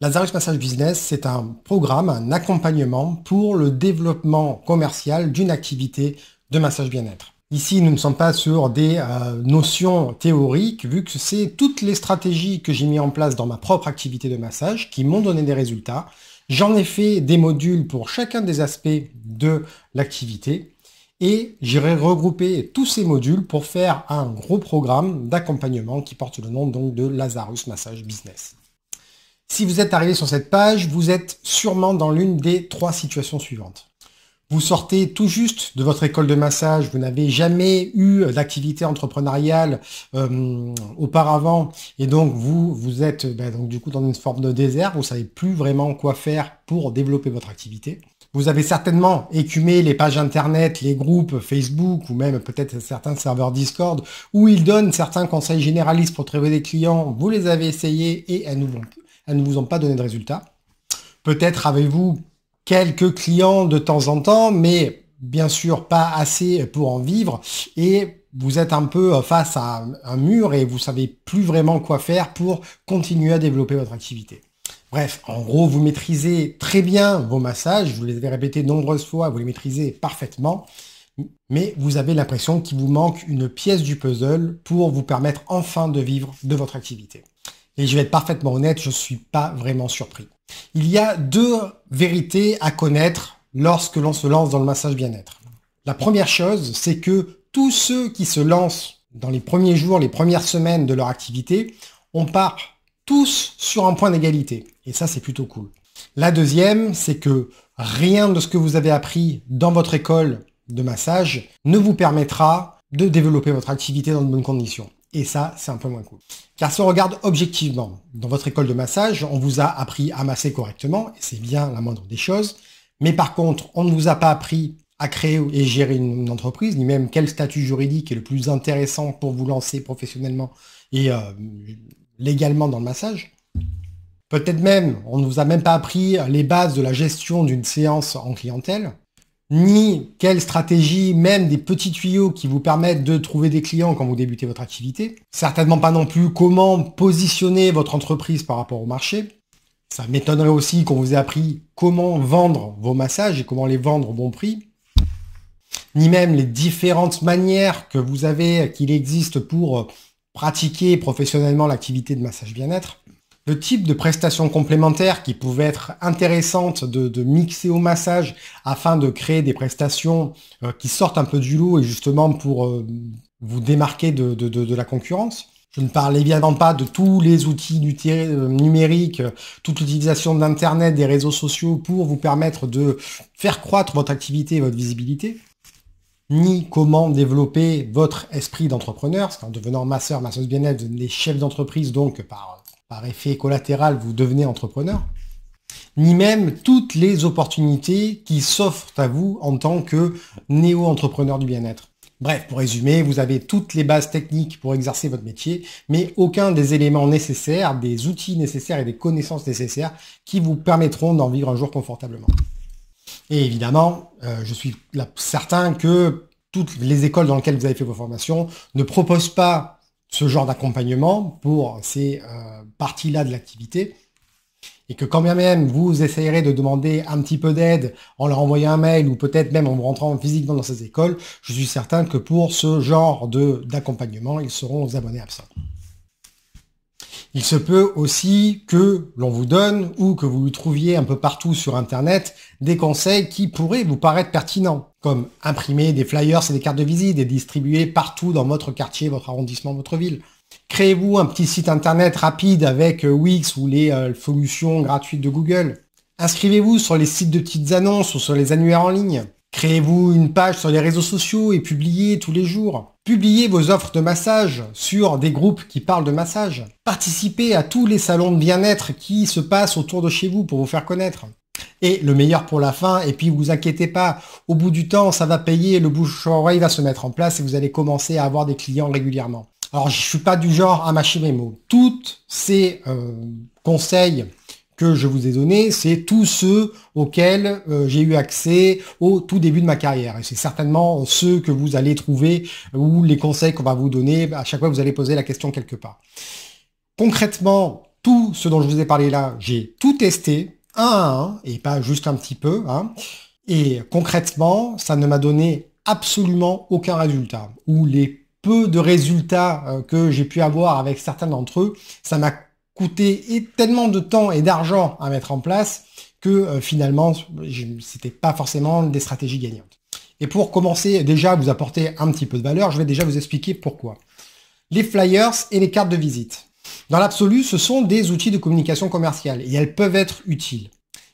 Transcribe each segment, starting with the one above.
Lazarus Massage Business, c'est un programme, un accompagnement pour le développement commercial d'une activité de massage bien-être. Ici, nous ne sommes pas sur des notions théoriques, vu que c'est toutes les stratégies que j'ai mis en place dans ma propre activité de massage qui m'ont donné des résultats. J'en ai fait des modules pour chacun des aspects de l'activité et j'irai regrouper tous ces modules pour faire un gros programme d'accompagnement qui porte le nom donc de Lazarus Massage Business. Si vous êtes arrivé sur cette page, vous êtes sûrement dans l'une des trois situations suivantes. Vous sortez tout juste de votre école de massage, vous n'avez jamais eu d'activité entrepreneuriale auparavant, et donc vous êtes donc du coup dans une forme de désert, vous savez plus vraiment quoi faire pour développer votre activité. Vous avez certainement écumé les pages internet, les groupes Facebook ou même peut-être certains serveurs Discord où ils donnent certains conseils généralistes pour trouver des clients. Vous les avez essayés et elles ne vous ont pas donné de résultats. Peut-être avez-vous quelques clients de temps en temps, mais bien sûr pas assez pour en vivre et vous êtes un peu face à un mur et vous savez plus vraiment quoi faire pour continuer à développer votre activité. Bref, en gros, vous maîtrisez très bien vos massages, vous les avez répétés de nombreuses fois, vous les maîtrisez parfaitement, mais vous avez l'impression qu'il vous manque une pièce du puzzle pour vous permettre enfin de vivre de votre activité. Et je vais être parfaitement honnête, je ne suis pas vraiment surpris. Il y a deux vérités à connaître lorsque l'on se lance dans le massage bien-être. La première chose, c'est que tous ceux qui se lancent dans les premiers jours, les premières semaines de leur activité, on part tous sur un point d'égalité. Et ça, c'est plutôt cool. La deuxième, c'est que rien de ce que vous avez appris dans votre école de massage ne vous permettra de développer votre activité dans de bonnes conditions. Et ça, c'est un peu moins cool. Car si on regarde objectivement, dans votre école de massage, on vous a appris à masser correctement, et c'est bien la moindre des choses. Mais par contre, on ne vous a pas appris à créer et gérer une entreprise, ni même quel statut juridique est le plus intéressant pour vous lancer professionnellement et légalement dans le massage. Peut-être même, on ne vous a même pas appris les bases de la gestion d'une séance en clientèle, ni quelle stratégie, même des petits tuyaux qui vous permettent de trouver des clients quand vous débutez votre activité. Certainement pas non plus comment positionner votre entreprise par rapport au marché. Ça m'étonnerait aussi qu'on vous ait appris comment vendre vos massages et comment les vendre au bon prix. Ni même les différentes manières que vous avez, qu'il existe pour pratiquer professionnellement l'activité de massage bien-être. Le type de prestations complémentaires qui pouvaient être intéressantes de mixer au massage afin de créer des prestations qui sortent un peu du lot et justement pour vous démarquer de la concurrence. Je ne parle évidemment pas de tous les outils numériques, toute l'utilisation d'Internet, des réseaux sociaux pour vous permettre de faire croître votre activité et votre visibilité, ni comment développer votre esprit d'entrepreneur, parce qu'en devenant masseur, masseuse bien-être, vous devenez chef d'entreprise, donc par effet collatéral, vous devenez entrepreneur, ni même toutes les opportunités qui s'offrent à vous en tant que néo-entrepreneur du bien-être. Bref, pour résumer, vous avez toutes les bases techniques pour exercer votre métier, mais aucun des éléments nécessaires, des outils nécessaires et des connaissances nécessaires qui vous permettront d'en vivre un jour confortablement. Et évidemment, je suis certain que toutes les écoles dans lesquelles vous avez fait vos formations ne proposent pas ce genre d'accompagnement pour ces parties-là de l'activité. Et que quand bien même vous essayerez de demander un petit peu d'aide en leur envoyant un mail ou peut-être même en rentrant physiquement dans ces écoles, je suis certain que pour ce genre d'accompagnement, ils seront aux abonnés absents. Il se peut aussi que l'on vous donne ou que vous trouviez un peu partout sur Internet des conseils qui pourraient vous paraître pertinents, comme imprimer des flyers et des cartes de visite et distribuer partout dans votre quartier, votre arrondissement, votre ville. Créez-vous un petit site Internet rapide avec Wix ou les solutions gratuites de Google. Inscrivez-vous sur les sites de petites annonces ou sur les annuaires en ligne. Créez-vous une page sur les réseaux sociaux et publiez tous les jours. Publiez vos offres de massage sur des groupes qui parlent de massage. Participez à tous les salons de bien-être qui se passent autour de chez vous pour vous faire connaître. Et le meilleur pour la fin, et puis vous inquiétez pas, au bout du temps, ça va payer, le bouche-à-oreille va se mettre en place et vous allez commencer à avoir des clients régulièrement. Alors, je suis pas du genre à mâcher mes mots. Toutes ces conseils que je vous ai donné, c'est tous ceux auxquels j'ai eu accès au tout début de ma carrière. Et c'est certainement ceux que vous allez trouver ou les conseils qu'on va vous donner. À chaque fois, vous allez poser la question quelque part. Concrètement, tout ce dont je vous ai parlé là, j'ai tout testé, un à un, et pas juste un petit peu, hein. Et concrètement, ça ne m'a donné absolument aucun résultat. Ou les peu de résultats que j'ai pu avoir avec certains d'entre eux, ça m'a coûté tellement de temps et d'argent à mettre en place que finalement, c'était pas forcément des stratégies gagnantes. Et pour commencer déjà à vous apporter un petit peu de valeur, je vais déjà vous expliquer pourquoi. Les flyers et les cartes de visite. Dans l'absolu, ce sont des outils de communication commerciale et elles peuvent être utiles.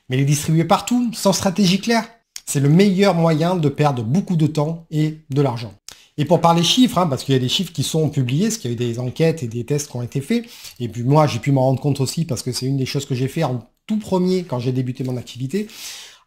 Mais les distribuer partout, sans stratégie claire, c'est le meilleur moyen de perdre beaucoup de temps et de l'argent. Et pour parler chiffres, hein, parce qu'il y a des chiffres qui sont publiés, parce qu'il y a eu des enquêtes et des tests qui ont été faits, et puis moi j'ai pu m'en rendre compte aussi parce que c'est une des choses que j'ai fait en tout premier quand j'ai débuté mon activité.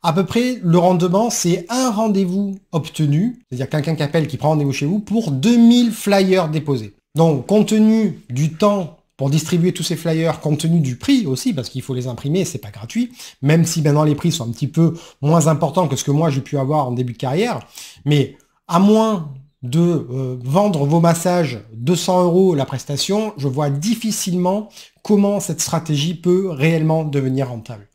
À peu près, le rendement, c'est un rendez-vous obtenu, c'est-à-dire quelqu'un qui appelle, qui prend rendez-vous chez vous, pour 2000 flyers déposés. Donc, compte tenu du temps pour distribuer tous ces flyers, compte tenu du prix aussi, parce qu'il faut les imprimer, c'est pas gratuit, même si maintenant les prix sont un petit peu moins importants que ce que moi j'ai pu avoir en début de carrière, mais à moins de vendre vos massages 200 € la prestation, je vois difficilement comment cette stratégie peut réellement devenir rentable.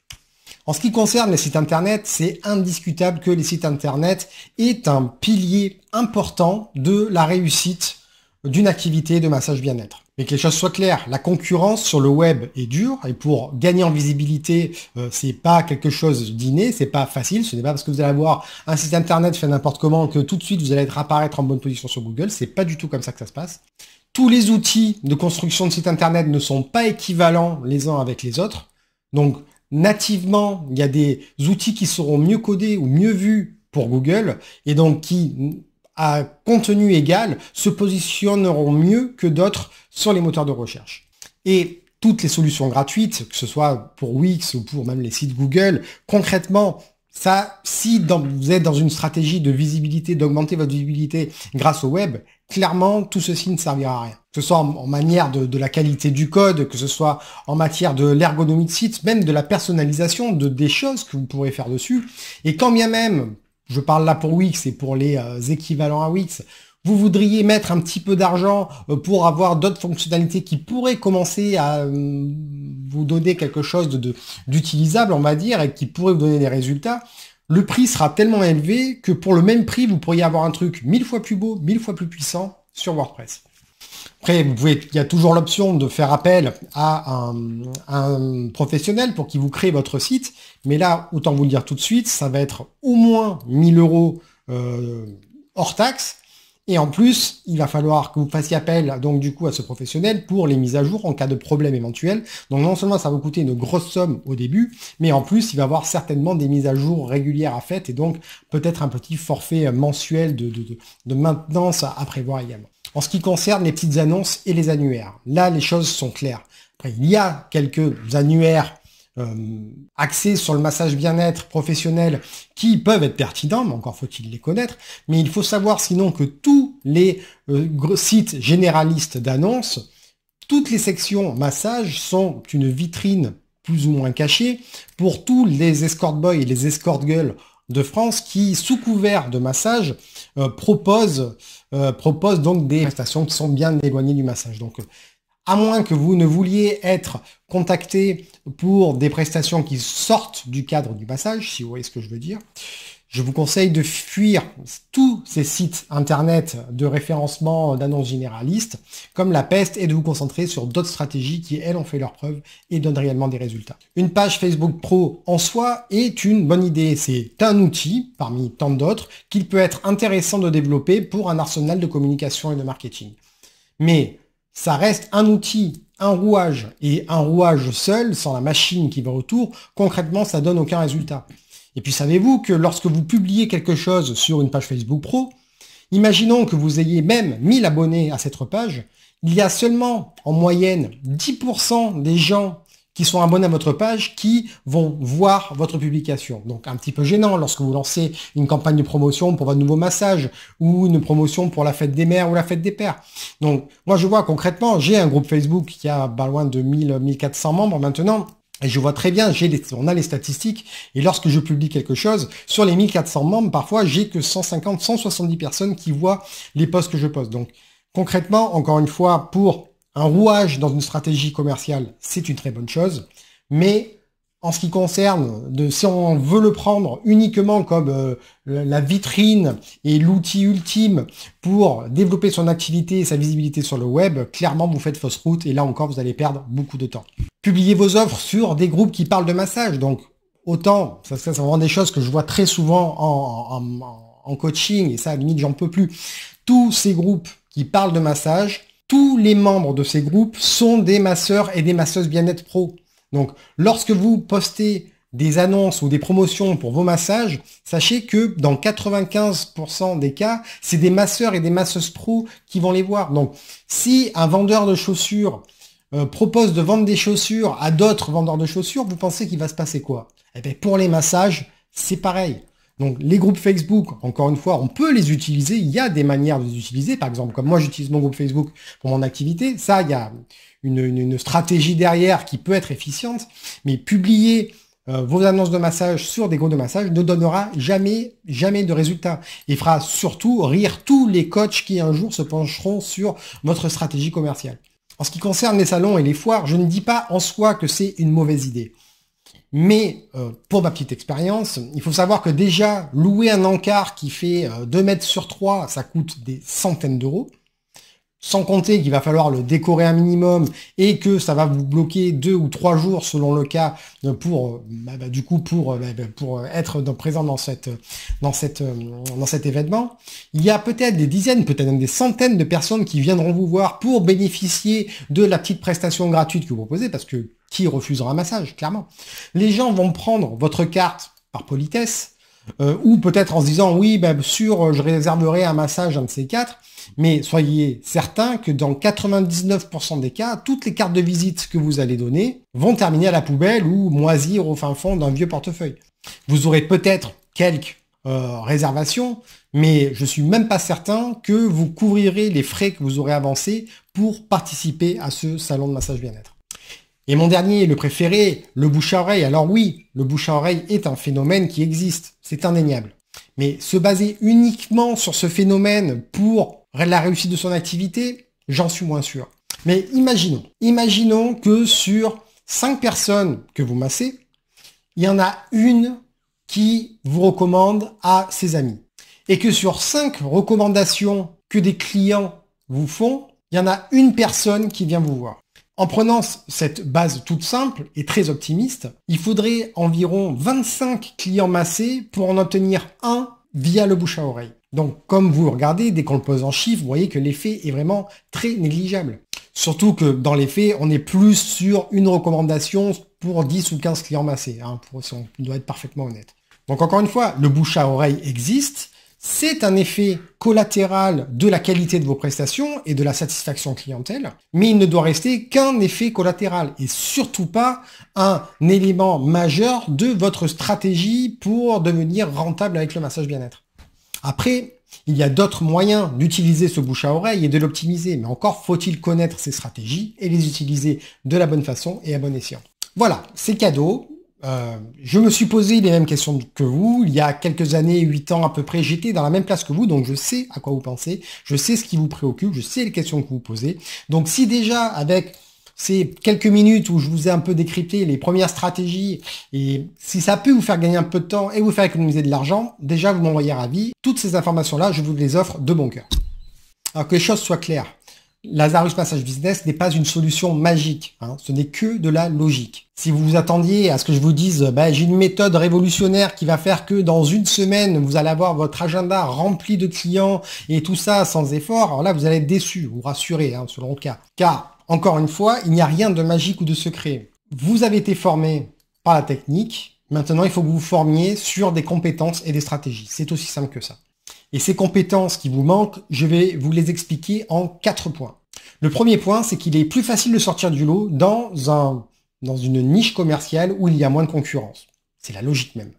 En ce qui concerne les sites internet, c'est indiscutable que les sites internet est un pilier important de la réussite d'une activité de massage bien-être. Mais que les choses soient claires, la concurrence sur le web est dure et pour gagner en visibilité, c'est pas quelque chose d'inné, c'est pas facile, ce n'est pas parce que vous allez avoir un site internet fait n'importe comment que tout de suite vous allez apparaître en bonne position sur Google, c'est pas du tout comme ça que ça se passe. Tous les outils de construction de sites internet ne sont pas équivalents les uns avec les autres, donc nativement, il y a des outils qui seront mieux codés ou mieux vus pour Google et donc qui, à contenu égal, se positionneront mieux que d'autres sur les moteurs de recherche. Et toutes les solutions gratuites, que ce soit pour Wix ou pour même les sites Google, concrètement, ça, si vous êtes dans une stratégie de visibilité, d'augmenter votre visibilité grâce au web, clairement, tout ceci ne servira à rien. Que ce soit en manière de la qualité du code, que ce soit en matière de l'ergonomie de site, même de la personnalisation des choses que vous pourrez faire dessus. Et quand bien même, je parle là pour Wix et pour les équivalents à Wix, vous voudriez mettre un petit peu d'argent pour avoir d'autres fonctionnalités qui pourraient commencer à vous donner quelque chose d'utilisable, on va dire, et qui pourrait vous donner des résultats, le prix sera tellement élevé que pour le même prix, vous pourriez avoir un truc 1000 fois plus beau, 1000 fois plus puissant sur WordPress. Après, il y a toujours l'option de faire appel à un professionnel pour qu'il vous crée votre site, mais là, autant vous le dire tout de suite, ça va être au moins 1000 € hors taxe. Et en plus, il va falloir que vous fassiez appel donc du coup à ce professionnel pour les mises à jour en cas de problème éventuel. Donc non seulement ça va vous coûter une grosse somme au début, mais en plus il va y avoir certainement des mises à jour régulières à faire et donc peut-être un petit forfait mensuel de maintenance à prévoir également. En ce qui concerne les petites annonces et les annuaires, là les choses sont claires. Après, il y a quelques annuaires axés sur le massage bien-être professionnel qui peuvent être pertinents, mais encore faut-il les connaître. Mais il faut savoir sinon que tous les sites généralistes d'annonces, toutes les sections massage sont une vitrine plus ou moins cachée pour tous les escort boys et les escort girls de France qui, sous couvert de massage, proposent donc des prestations qui sont bien éloignées du massage. Donc à moins que vous ne vouliez être contacté pour des prestations qui sortent du cadre du massage, si vous voyez ce que je veux dire, je vous conseille de fuir tous ces sites internet de référencement d'annonces généralistes comme la peste et de vous concentrer sur d'autres stratégies qui, elles, ont fait leurs preuves et donnent réellement des résultats. Une page Facebook Pro en soi est une bonne idée. C'est un outil, parmi tant d'autres, qu'il peut être intéressant de développer pour un arsenal de communication et de marketing. Mais ça reste un outil, un rouage, et un rouage seul, sans la machine qui va autour, concrètement, ça donne aucun résultat. Et puis savez-vous que lorsque vous publiez quelque chose sur une page Facebook Pro, imaginons que vous ayez même 1000 abonnés à cette page, il y a seulement en moyenne 10% des gens qui sont abonnés à votre page qui vont voir votre publication. Donc un petit peu gênant lorsque vous lancez une campagne de promotion pour votre nouveau massage ou une promotion pour la fête des mères ou la fête des pères. Donc moi je vois concrètement, j'ai un groupe Facebook qui a pas loin de 1400 membres maintenant. Et je vois très bien, on a les statistiques, et lorsque je publie quelque chose, sur les 1400 membres, parfois, j'ai que 150, 170 personnes qui voient les posts que je poste. Donc, concrètement, encore une fois, pour un rouage dans une stratégie commerciale, c'est une très bonne chose, mais en ce qui concerne, si on veut le prendre uniquement comme la vitrine et l'outil ultime pour développer son activité et sa visibilité sur le web, clairement vous faites fausse route et là encore vous allez perdre beaucoup de temps. Publiez vos offres sur des groupes qui parlent de massage, donc autant, ça c'est vraiment des choses que je vois très souvent en coaching et ça à la limite j'en peux plus. Tous ces groupes qui parlent de massage, tous les membres de ces groupes sont des masseurs et des masseuses bien-être pro. Donc, lorsque vous postez des annonces ou des promotions pour vos massages, sachez que dans 95% des cas, c'est des masseurs et des masseuses pro qui vont les voir. Donc, si un vendeur de chaussures propose de vendre des chaussures à d'autres vendeurs de chaussures, vous pensez qu'il va se passer quoi? Eh bien, pour les massages, c'est pareil. Donc, les groupes Facebook, encore une fois, on peut les utiliser. Il y a des manières de les utiliser. Par exemple, comme moi, j'utilise mon groupe Facebook pour mon activité. Ça, il y a une stratégie derrière qui peut être efficiente. Mais publier vos annonces de massage sur des groupes de massage ne donnera jamais de résultat. Et fera surtout rire tous les coachs qui un jour se pencheront sur votre stratégie commerciale. En ce qui concerne les salons et les foires, je ne dis pas en soi que c'est une mauvaise idée. Mais pour ma petite expérience, il faut savoir que déjà, louer un encart qui fait 2 mètres sur 3, ça coûte des centaines d'euros. Sans compter qu'il va falloir le décorer un minimum et que ça va vous bloquer 2 ou 3 jours selon le cas pour être présent dans cet événement. Il y a peut-être des dizaines, peut-être même des centaines de personnes qui viendront vous voir pour bénéficier de la petite prestation gratuite que vous proposez, parce que qui refusera un massage, clairement. Les gens vont prendre votre carte par politesse, ou peut-être en se disant oui, je réserverai un massage, un de ces quatre. Mais soyez certains que dans 99% des cas, toutes les cartes de visite que vous allez donner vont terminer à la poubelle ou moisir au fin fond d'un vieux portefeuille. Vous aurez peut-être quelques réservations, mais je suis même pas certain que vous couvrirez les frais que vous aurez avancés pour participer à ce salon de massage bien-être. Et mon dernier, le préféré, le bouche à oreille. Alors oui, le bouche à oreille est un phénomène qui existe, c'est indéniable. Mais se baser uniquement sur ce phénomène pour la réussite de son activité, j'en suis moins sûr. Mais imaginons que sur 5 personnes que vous massez, il y en a une qui vous recommande à ses amis. Et que sur 5 recommandations que des clients vous font, il y en a une personne qui vient vous voir. En prenant cette base toute simple et très optimiste, il faudrait environ 25 clients massés pour en obtenir un via le bouche à oreille. Donc, comme vous regardez, dès qu'on le pose en chiffres, vous voyez que l'effet est vraiment très négligeable. Surtout que dans les faits, on est plus sur une recommandation pour 10 ou 15 clients massés, si on doit être parfaitement honnête. Donc encore une fois, le bouche à oreille existe. C'est un effet collatéral de la qualité de vos prestations et de la satisfaction clientèle, mais il ne doit rester qu'un effet collatéral et surtout pas un élément majeur de votre stratégie pour devenir rentable avec le massage bien-être. Après, il y a d'autres moyens d'utiliser ce bouche à oreille et de l'optimiser, mais encore faut-il connaître ces stratégies et les utiliser de la bonne façon et à bon escient. Voilà, c'est cadeau. Je me suis posé les mêmes questions que vous. Il y a quelques années, 8 ans à peu près, j'étais dans la même place que vous, donc je sais à quoi vous pensez, je sais ce qui vous préoccupe, je sais les questions que vous posez. Donc si déjà, avec ces quelques minutes où je vous ai un peu décrypté les premières stratégies, et si ça peut vous faire gagner un peu de temps et vous faire économiser de l'argent, déjà vous m'envoyez ravi. Toutes ces informations-là, je vous les offre de bon cœur. Alors que les choses soient claires. Lazarus Massage Business n'est pas une solution magique, ce n'est que de la logique. Si vous vous attendiez à ce que je vous dise, j'ai une méthode révolutionnaire qui va faire que dans une semaine, vous allez avoir votre agenda rempli de clients et tout ça sans effort, alors là, vous allez être déçu, vous rassurez, selon le cas. Car, encore une fois, il n'y a rien de magique ou de secret. Vous avez été formé par la technique, maintenant il faut que vous vous formiez sur des compétences et des stratégies. C'est aussi simple que ça. Et ces compétences qui vous manquent, je vais vous les expliquer en 4 points. Le premier point, c'est qu'il est plus facile de sortir du lot dans une niche commerciale où il y a moins de concurrence. C'est la logique même.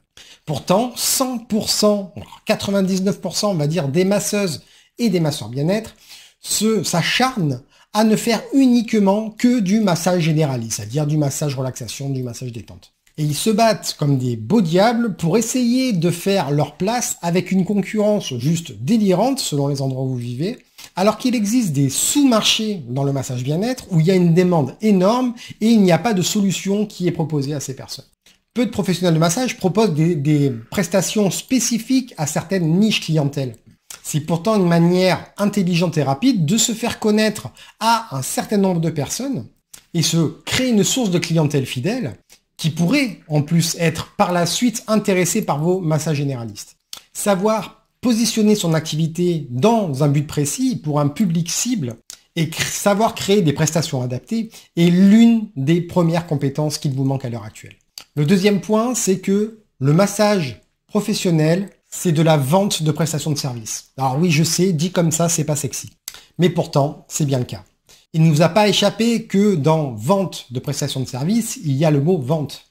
Pourtant, 100%, 99% on va dire, des masseuses et des masseurs bien-être s'acharnent à ne faire uniquement que du massage généraliste, c'est-à-dire du massage relaxation, du massage détente. Et ils se battent comme des beaux diables pour essayer de faire leur place avec une concurrence juste délirante selon les endroits où vous vivez, Alors qu'il existe des sous-marchés dans le massage bien-être où il y a une demande énorme et il n'y a pas de solution qui est proposée à ces personnes. Peu de professionnels de massage proposent des prestations spécifiques à certaines niches clientèles. C'est pourtant une manière intelligente et rapide de se faire connaître à un certain nombre de personnes et se créer une source de clientèle fidèle qui pourrait en plus être par la suite intéressée par vos massages généralistes. Savoir positionner son activité dans un but précis pour un public cible et savoir créer des prestations adaptées est l'une des premières compétences qu'il vous manque à l'heure actuelle. Le deuxième point, c'est que le massage professionnel, c'est de la vente de prestations de services. Alors oui, je sais, dit comme ça, c'est pas sexy. Mais pourtant, c'est bien le cas. Il ne vous a pas échappé que dans vente de prestations de services, il y a le mot vente.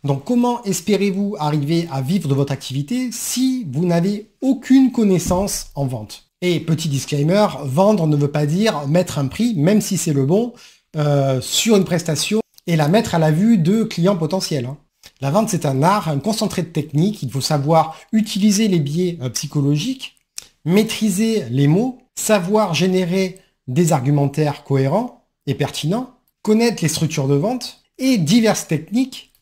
Donc comment espérez-vous arriver à vivre de votre activité si vous n'avez aucune connaissance en vente? Et petit disclaimer, vendre ne veut pas dire mettre un prix, même si c'est le bon, sur une prestation et la mettre à la vue de clients potentiels. La vente, c'est un art, un concentré de techniques. Il faut savoir utiliser les biais psychologiques, maîtriser les mots, savoir générer des argumentaires cohérents et pertinents, connaître les structures de vente et diverses techniques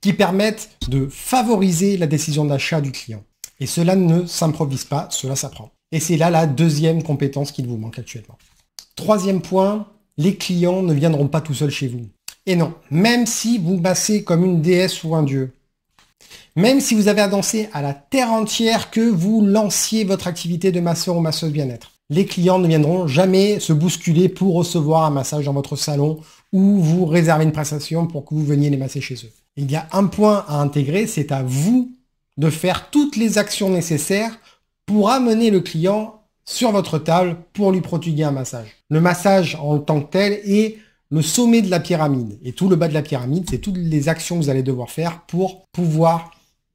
qui permettent de favoriser la décision d'achat du client. Et cela ne s'improvise pas, cela s'apprend. Et c'est là la deuxième compétence qu'il vous manque actuellement. Troisième point, les clients ne viendront pas tout seuls chez vous. Et non, même si vous massez comme une déesse ou un dieu, même si vous avez annoncé à la terre entière que vous lanciez votre activité de masseur ou masseuse bien-être, les clients ne viendront jamais se bousculer pour recevoir un massage dans votre salon ou vous réserver une prestation pour que vous veniez les masser chez eux. Il y a un point à intégrer, c'est à vous de faire toutes les actions nécessaires pour amener le client sur votre table pour lui prodiguer un massage. Le massage en tant que tel est le sommet de la pyramide. Et tout le bas de la pyramide, c'est toutes les actions que vous allez devoir faire pour pouvoir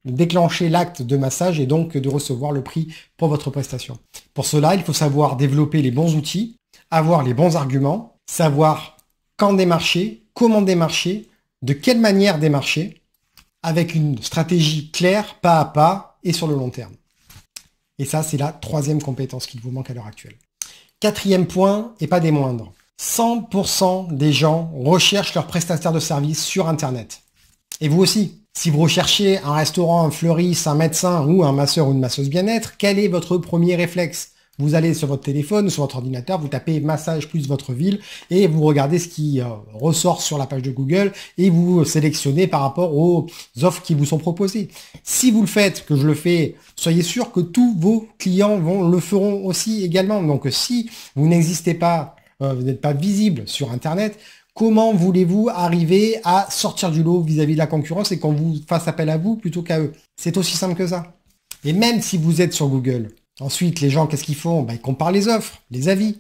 déclencher l'acte de massage et donc de recevoir le prix pour votre prestation. Pour cela, il faut savoir développer les bons outils, avoir les bons arguments, savoir quand démarcher, comment démarcher, de quelle manière démarcher, avec une stratégie claire, pas à pas et sur le long terme. Et ça, c'est la troisième compétence qu'il vous manque à l'heure actuelle. Quatrième point, et pas des moindres. 100% des gens recherchent leur prestataire de service sur Internet. Et vous aussi. Si vous recherchez un restaurant, un fleuriste, un médecin ou un masseur ou une masseuse bien-être, quel est votre premier réflexe? Vous allez sur votre téléphone, sur votre ordinateur, vous tapez massage plus votre ville et vous regardez ce qui ressort sur la page de Google et vous sélectionnez par rapport aux offres qui vous sont proposées. Si vous le faites, que je le fais, soyez sûr que tous vos clients le feront aussi également. Donc si vous n'existez pas, vous n'êtes pas visible sur Internet, comment voulez-vous arriver à sortir du lot vis-à-vis de la concurrence et qu'on vous fasse appel à vous plutôt qu'à eux? C'est aussi simple que ça. Et même si vous êtes sur Google, ensuite, les gens, qu'est-ce qu'ils font? Ils comparent les offres, les avis.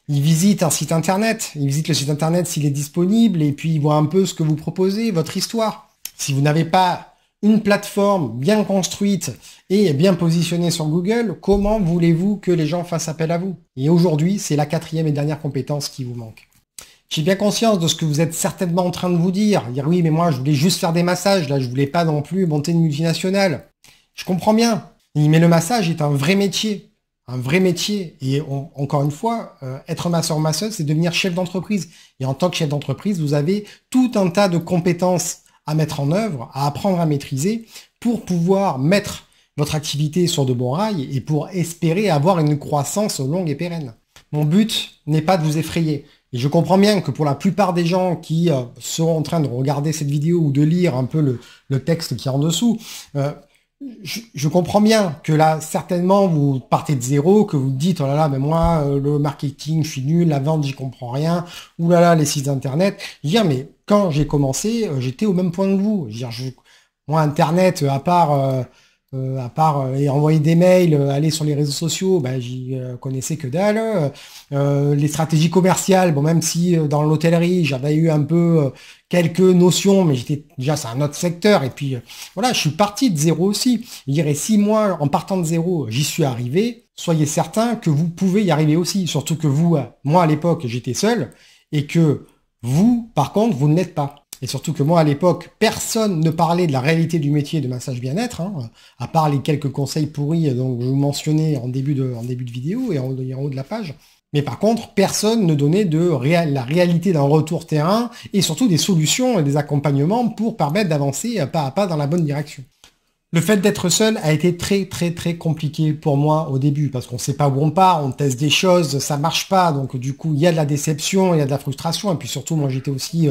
Ils visitent un site internet. Ils visitent le site internet s'il est disponible et puis ils voient un peu ce que vous proposez, votre histoire. Si vous n'avez pas une plateforme bien construite et bien positionnée sur Google, comment voulez-vous que les gens fassent appel à vous? Et aujourd'hui, c'est la quatrième et dernière compétence qui vous manque. J'ai bien conscience de ce que vous êtes certainement en train de vous dire. Dire oui, mais moi, je voulais juste faire des massages. Là, je voulais pas non plus monter une multinationale. Je comprends bien. Mais le massage est un vrai métier. Un vrai métier. Et encore une fois, être masseur ou masseuse, c'est devenir chef d'entreprise. Et en tant que chef d'entreprise, vous avez tout un tas de compétences à mettre en œuvre, à apprendre à maîtriser pour pouvoir mettre votre activité sur de bons rails et pour espérer avoir une croissance longue et pérenne. Mon but n'est pas de vous effrayer. Et je comprends bien que pour la plupart des gens qui seront en train de regarder cette vidéo ou de lire un peu le texte qui est en dessous, je comprends bien que là, certainement, vous partez de zéro, que vous dites, oh là là, mais moi, le marketing, je suis nul, la vente, j'y comprends rien, ou là là, les sites internet. Je veux dire, mais quand j'ai commencé, j'étais au même point que vous. Je veux dire, moi, Internet, à part et envoyer des mails, aller sur les réseaux sociaux, j'y connaissais que dalle. Les stratégies commerciales, bon, même si dans l'hôtellerie, j'avais eu un peu quelques notions, mais c'est un autre secteur. Et puis, voilà, je suis parti de zéro aussi. Je dirais, si moi, en partant de zéro, j'y suis arrivé, soyez certain que vous pouvez y arriver aussi. Surtout que vous, moi, à l'époque, j'étais seul et que vous, par contre, vous ne l'êtes pas. Et surtout que moi, à l'époque, personne ne parlait de la réalité du métier de massage bien-être, à part les quelques conseils pourris dont je vous mentionnais en début de vidéo et en haut de la page. Mais par contre, personne ne donnait la réalité d'un retour terrain et surtout des solutions et des accompagnements pour permettre d'avancer pas à pas dans la bonne direction. Le fait d'être seul a été très compliqué pour moi au début parce qu'on ne sait pas où on part, on teste des choses, ça marche pas, donc du coup il y a de la déception, il y a de la frustration et puis surtout moi j'étais aussi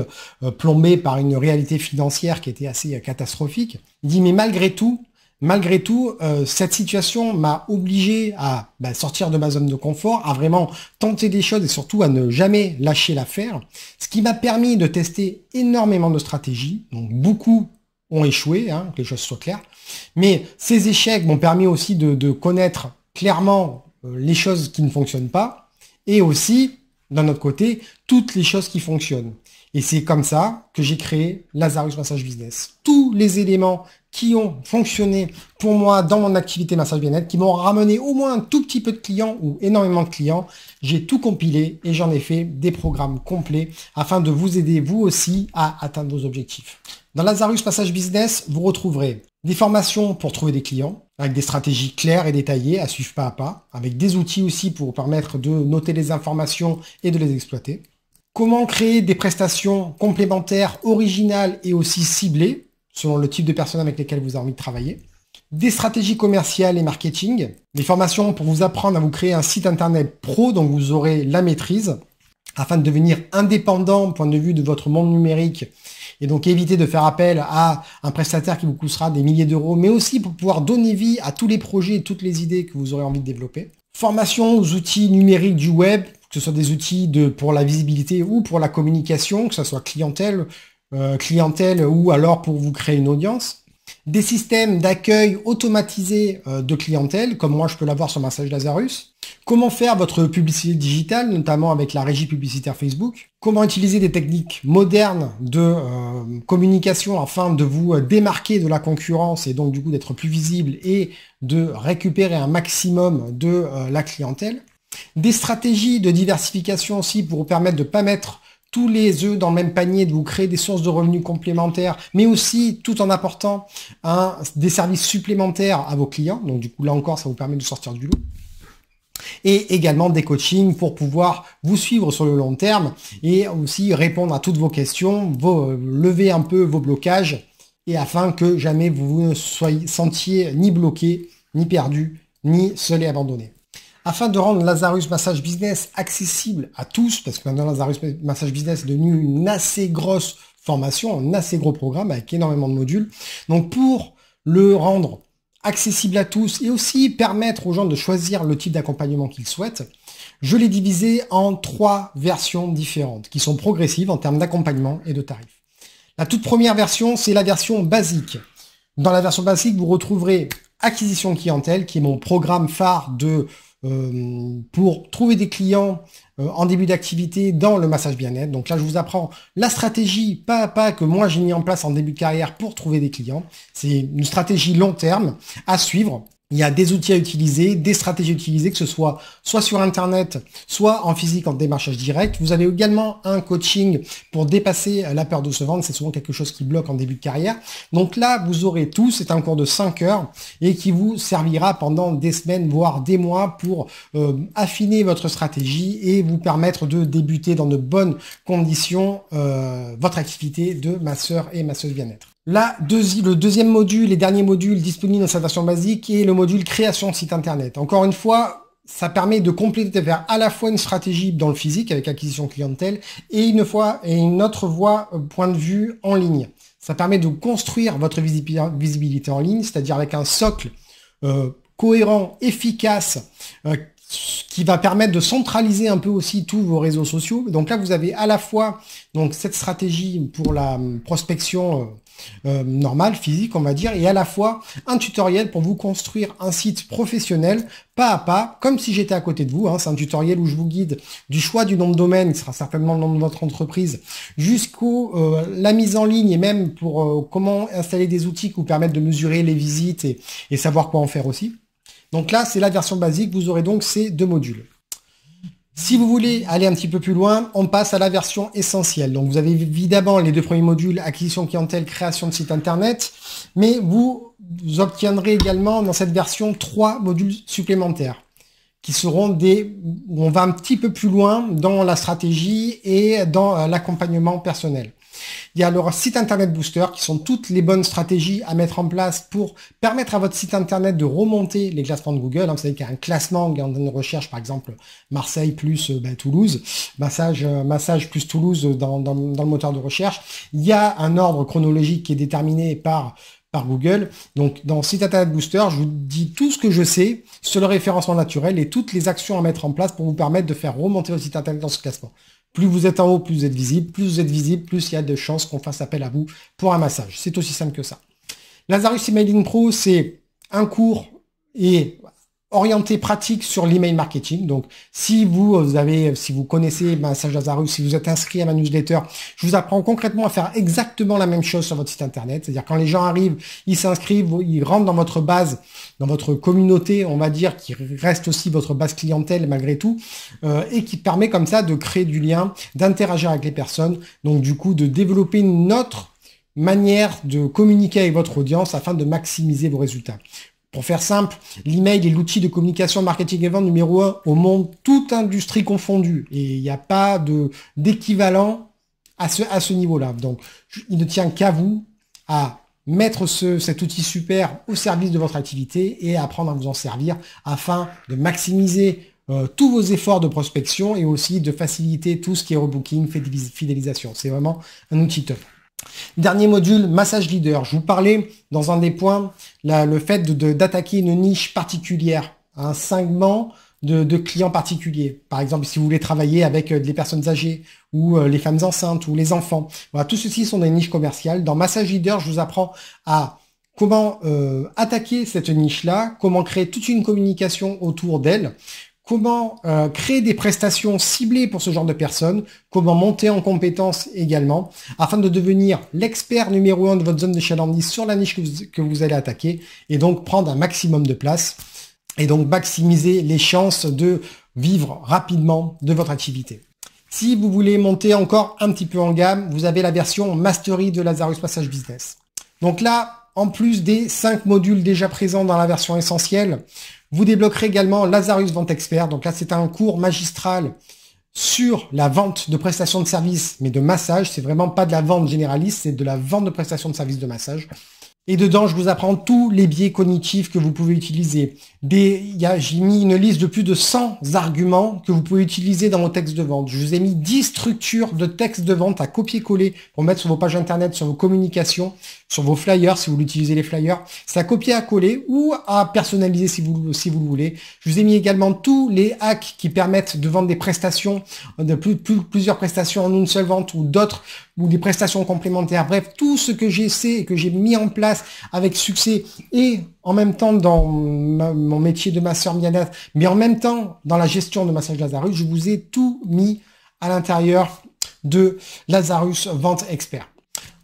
plombé par une réalité financière qui était assez catastrophique. Il dit mais malgré tout, cette situation m'a obligé à sortir de ma zone de confort, à vraiment tenter des choses et surtout à ne jamais lâcher l'affaire, ce qui m'a permis de tester énormément de stratégies, donc beaucoup ont échoué, que les choses soient claires. Mais ces échecs m'ont permis aussi de connaître clairement les choses qui ne fonctionnent pas et aussi, d'un autre côté, toutes les choses qui fonctionnent. Et c'est comme ça que j'ai créé Lazarus Massage Business. Tous les éléments qui ont fonctionné pour moi dans mon activité massage bien-être, qui m'ont ramené au moins un tout petit peu de clients ou énormément de clients, j'ai tout compilé et j'en ai fait des programmes complets afin de vous aider vous aussi à atteindre vos objectifs. Dans Lazarus Massage Business, vous retrouverez des formations pour trouver des clients, avec des stratégies claires et détaillées à suivre pas à pas, avec des outils aussi pour vous permettre de noter les informations et de les exploiter. Comment créer des prestations complémentaires, originales et aussi ciblées, selon le type de personnes avec lesquelles vous avez envie de travailler. Des stratégies commerciales et marketing, des formations pour vous apprendre à vous créer un site internet pro dont vous aurez la maîtrise, afin de devenir indépendant point de vue de votre monde numérique et donc éviter de faire appel à un prestataire qui vous coûtera des milliers d'euros, mais aussi pour pouvoir donner vie à tous les projets et toutes les idées que vous aurez envie de développer. Formation aux outils numériques du web, que ce soit des outils pour la visibilité ou pour la communication, que ce soit clientèle ou alors pour vous créer une audience. Des systèmes d'accueil automatisés de clientèle, comme moi je peux l'avoir sur Massage Lazarus. Comment faire votre publicité digitale, notamment avec la régie publicitaire Facebook. Comment utiliser des techniques modernes de communication afin de vous démarquer de la concurrence et donc du coup d'être plus visible et de récupérer un maximum de la clientèle. Des stratégies de diversification aussi pour vous permettre de ne pas mettre tous les œufs dans le même panier, de vous créer des sources de revenus complémentaires, mais aussi tout en apportant des services supplémentaires à vos clients. Donc du coup, là encore, ça vous permet de sortir du lot. Et également des coachings pour pouvoir vous suivre sur le long terme et aussi répondre à toutes vos questions, lever un peu vos blocages et afin que jamais vous ne sentiez ni bloqué, ni perdu, ni seul et abandonné. Afin de rendre Lazarus Massage Business accessible à tous, parce que maintenant Lazarus Massage Business est devenu une assez grosse formation, un assez gros programme avec énormément de modules. Donc pour le rendre accessible à tous et aussi permettre aux gens de choisir le type d'accompagnement qu'ils souhaitent, je l'ai divisé en 3 versions différentes qui sont progressives en termes d'accompagnement et de tarifs. La toute première version, c'est la version basique. Dans la version basique, vous retrouverez acquisition clientèle, qui est mon programme phare pour trouver des clients en début d'activité dans le massage bien-être. Donc là, je vous apprends la stratégie pas à pas que moi j'ai mis en place en début de carrière pour trouver des clients. C'est une stratégie long terme à suivre. Il y a des outils à utiliser, des stratégies à utiliser, que ce soit sur Internet, soit en physique, en démarchage direct. Vous avez également un coaching pour dépasser la peur de se vendre. C'est souvent quelque chose qui bloque en début de carrière. Donc là, vous aurez tout. C'est un cours de 5 heures et qui vous servira pendant des semaines, voire des mois pour affiner votre stratégie et vous permettre de débuter dans de bonnes conditions votre activité de masseur et masseuse bien-être. Là, le deuxième module et dernier module disponible dans sa version basique est le module création de site internet. Encore une fois, ça permet de compléter vers à la fois une stratégie dans le physique avec acquisition clientèle et une autre voie point de vue en ligne. Ça permet de construire votre visibilité en ligne, c'est-à-dire avec un socle cohérent, efficace, qui va permettre de centraliser un peu aussi tous vos réseaux sociaux. Donc là, vous avez à la fois cette stratégie pour la prospection normale, physique, on va dire, et à la fois un tutoriel pour vous construire un site professionnel, pas à pas, comme si j'étais à côté de vous. C'est un tutoriel où je vous guide du choix du nom de domaine, qui sera certainement le nom de votre entreprise, jusqu'au la mise en ligne et même pour comment installer des outils qui vous permettent de mesurer les visites et savoir quoi en faire aussi. Donc là, c'est la version basique. Vous aurez donc ces 2 modules. Si vous voulez aller un petit peu plus loin, on passe à la version essentielle. Donc vous avez évidemment les 2 premiers modules, acquisition clientèle, création de site internet, mais vous obtiendrez également dans cette version 3 modules supplémentaires qui seront où on va un petit peu plus loin dans la stratégie et dans l'accompagnement personnel. Il y a le site Internet Booster qui sont toutes les bonnes stratégies à mettre en place pour permettre à votre site Internet de remonter les classements de Google. Vous savez qu'il y a un classement dans une recherche, par exemple Marseille plus Toulouse, massage plus Toulouse dans le moteur de recherche. Il y a un ordre chronologique qui est déterminé par Google. Donc, dans Site Internet Booster, je vous dis tout ce que je sais sur le référencement naturel et toutes les actions à mettre en place pour vous permettre de faire remonter votre site Internet dans ce classement. Plus vous êtes en haut, plus vous êtes visible. Plus vous êtes visible, plus il y a de chances qu'on fasse appel à vous pour un massage. C'est aussi simple que ça. Lazarus Emailing Pro, c'est un cours et orienté pratique sur l'email marketing. Donc, si vous connaissez Massage Lazarus, si vous êtes inscrit à ma newsletter, je vous apprends concrètement à faire exactement la même chose sur votre site Internet. C'est-à-dire quand les gens arrivent, ils s'inscrivent, ils rentrent dans votre base, dans votre communauté, on va dire, qui reste aussi votre base clientèle malgré tout, et qui permet comme ça de créer du lien, d'interagir avec les personnes, donc du coup de développer une autre manière de communiquer avec votre audience afin de maximiser vos résultats. Pour faire simple, l'email est l'outil de communication marketing et vente numéro 1 au monde, toute industrie confondue. Et il n'y a pas d'équivalent à ce niveau-là. Donc, il ne tient qu'à vous à mettre cet outil super au service de votre activité et apprendre à vous en servir afin de maximiser tous vos efforts de prospection et aussi de faciliter tout ce qui est rebooking, fidélisation. C'est vraiment un outil top. Dernier module, Massage Leader. Je vous parlais dans un des points, le fait d'attaquer une niche particulière, un segment de clients particuliers. Par exemple, si vous voulez travailler avec les personnes âgées ou les femmes enceintes ou les enfants. Voilà, tout ceci sont des niches commerciales. Dans Massage Leader, je vous apprends à comment attaquer cette niche-là, comment créer toute une communication autour d'elle, comment créer des prestations ciblées pour ce genre de personnes, comment monter en compétences également, afin de devenir l'expert numéro 1 de votre zone de chalandise sur la niche que vous allez attaquer, et donc prendre un maximum de place, et donc maximiser les chances de vivre rapidement de votre activité. Si vous voulez monter encore un petit peu en gamme, vous avez la version Mastery de Lazarus Massage Business. Donc là, en plus des 5 modules déjà présents dans la version essentielle, vous débloquerez également Lazarus Vente Expert. Donc là, c'est un cours magistral sur la vente de prestations de services, mais de massage. C'est vraiment pas de la vente généraliste, c'est de la vente de prestations de services de massage. Et dedans, je vous apprends tous les biais cognitifs que vous pouvez utiliser. J'ai mis une liste de plus de 100 arguments que vous pouvez utiliser dans vos textes de vente. Je vous ai mis 10 structures de textes de vente à copier-coller pour mettre sur vos pages internet, sur vos communications, sur vos flyers, si vous utilisez les flyers. C'est à copier, à coller ou à personnaliser si vous le voulez. Je vous ai mis également tous les hacks qui permettent de vendre des prestations, plusieurs prestations en une seule vente ou d'autres, ou des prestations complémentaires. Bref, tout ce que j'essaie et que j'ai mis en place avec succès et en même temps dans mon métier de masseur bien-être, mais en même temps dans la gestion de Massage Lazarus, je vous ai tout mis à l'intérieur de Lazarus Vente Expert.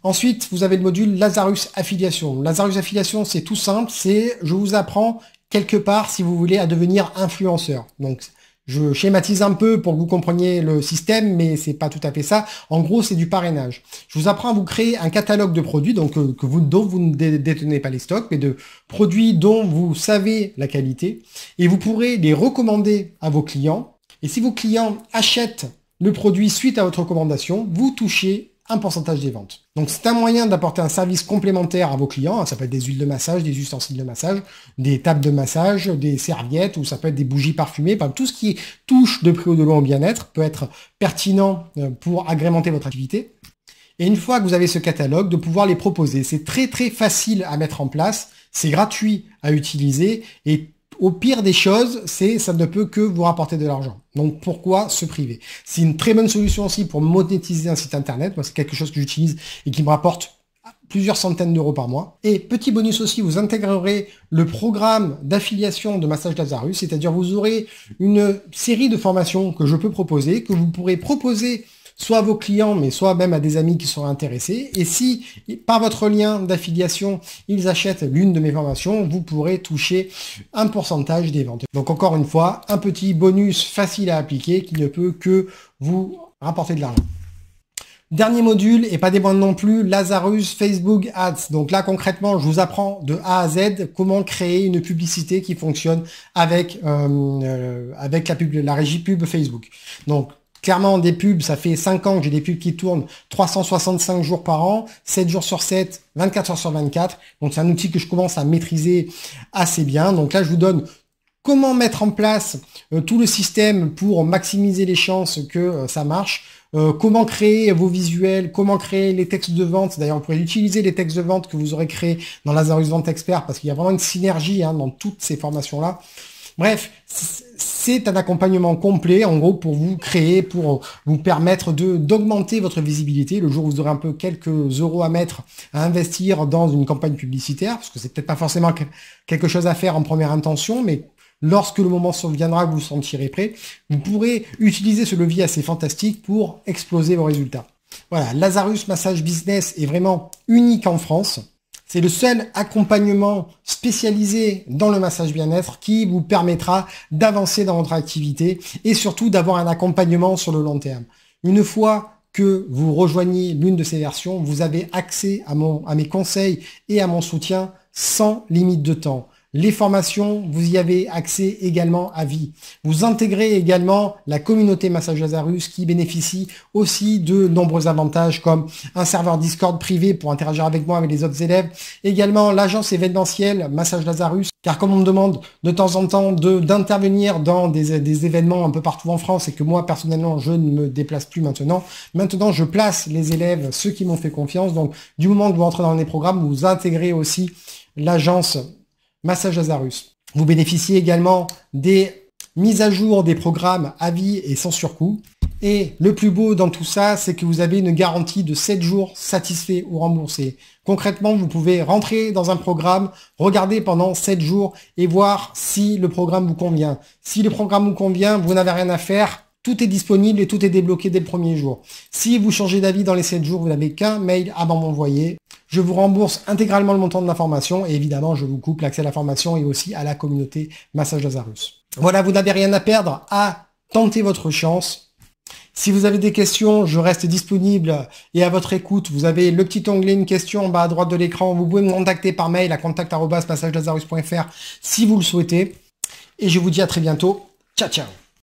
Ensuite, vous avez le module Lazarus Affiliation. Lazarus Affiliation, c'est tout simple, je vous apprends quelque part, si vous voulez, à devenir influenceur. Donc, je schématise un peu pour que vous compreniez le système, mais c'est pas tout à fait ça. En gros, c'est du parrainage. Je vous apprends à vous créer un catalogue de produits dont vous ne détenez pas les stocks, mais de produits dont vous savez la qualité, et vous pourrez les recommander à vos clients. Et si vos clients achètent le produit suite à votre recommandation, vous touchez un pourcentage des ventes. Donc c'est un moyen d'apporter un service complémentaire à vos clients. Ça peut être des huiles de massage, des ustensiles de massage, des tables de massage, des serviettes, ou ça peut être des bougies parfumées. Enfin, tout ce qui touche de près ou de loin au bien-être peut être pertinent pour agrémenter votre activité. Et une fois que vous avez ce catalogue, de pouvoir les proposer. C'est très très facile à mettre en place, c'est gratuit à utiliser, et au pire des choses, ça ne peut que vous rapporter de l'argent. Donc pourquoi se priver? C'est une très bonne solution aussi pour monétiser un site internet. Moi, c'est quelque chose que j'utilise et qui me rapporte plusieurs centaines d'euros par mois. Et petit bonus aussi, vous intégrerez le programme d'affiliation de Massage Lazarus, c'est-à-dire vous aurez une série de formations que je peux proposer, que vous pourrez proposer soit à vos clients, mais soit même à des amis qui sont intéressés. Et si, par votre lien d'affiliation, ils achètent l'une de mes formations, vous pourrez toucher un pourcentage des ventes. Donc encore une fois, un petit bonus facile à appliquer qui ne peut que vous rapporter de l'argent. Dernier module, et pas des moindres non plus, Lazarus Facebook Ads. Donc là, concrètement, je vous apprends de A à Z comment créer une publicité qui fonctionne avec la régie pub Facebook. Donc, clairement, des pubs, ça fait 5 ans que j'ai des pubs qui tournent 365 jours par an, 7 jours sur 7, 24 heures sur 24. Donc, c'est un outil que je commence à maîtriser assez bien. Donc là, je vous donne comment mettre en place tout le système pour maximiser les chances que ça marche. Comment créer vos visuels, comment créer les textes de vente. D'ailleurs, vous pourrez utiliser les textes de vente que vous aurez créés dans Lazarus Vente Expert parce qu'il y a vraiment une synergie dans toutes ces formations-là. Bref, c'est un accompagnement complet, en gros, pour vous créer, pour vous permettre d'augmenter votre visibilité. Le jour où vous aurez un peu quelques euros à mettre, à investir dans une campagne publicitaire, parce que c'est peut-être pas forcément quelque chose à faire en première intention, mais lorsque le moment surviendra, que vous vous sentirez prêt, vous pourrez utiliser ce levier assez fantastique pour exploser vos résultats. Voilà, Lazarus Massage Business est vraiment unique en France. C'est le seul accompagnement spécialisé dans le massage bien-être qui vous permettra d'avancer dans votre activité et surtout d'avoir un accompagnement sur le long terme. Une fois que vous rejoignez l'une de ces versions, vous avez accès à mes conseils et à mon soutien sans limite de temps. Les formations, vous y avez accès également à vie. Vous intégrez également la communauté Massage Lazarus qui bénéficie aussi de nombreux avantages comme un serveur Discord privé pour interagir avec moi, avec les autres élèves. Également l'agence événementielle Massage Lazarus, car comme on me demande de temps en temps d'intervenir dans des événements un peu partout en France et que moi personnellement je ne me déplace plus maintenant je place les élèves, ceux qui m'ont fait confiance. Donc du moment que vous entrez dans les programmes, vous intégrez aussi l'agence Massage Lazarus. Vous bénéficiez également des mises à jour des programmes à vie et sans surcoût. Et le plus beau dans tout ça, c'est que vous avez une garantie de 7 jours satisfait ou remboursé. Concrètement, vous pouvez rentrer dans un programme, regarder pendant 7 jours et voir si le programme vous convient. Si le programme vous convient, vous n'avez rien à faire. Tout est disponible et tout est débloqué dès le premier jour. Si vous changez d'avis dans les 7 jours, vous n'avez qu'un mail à m'envoyer. Je vous rembourse intégralement le montant de la formation et évidemment, je vous coupe l'accès à la formation et aussi à la communauté Massage Lazarus. Voilà, vous n'avez rien à perdre à tenter votre chance. Si vous avez des questions, je reste disponible et à votre écoute. Vous avez le petit onglet une question en bas à droite de l'écran. Vous pouvez me contacter par mail à contact@massagelazarus.fr si vous le souhaitez. Et je vous dis à très bientôt. Ciao, ciao.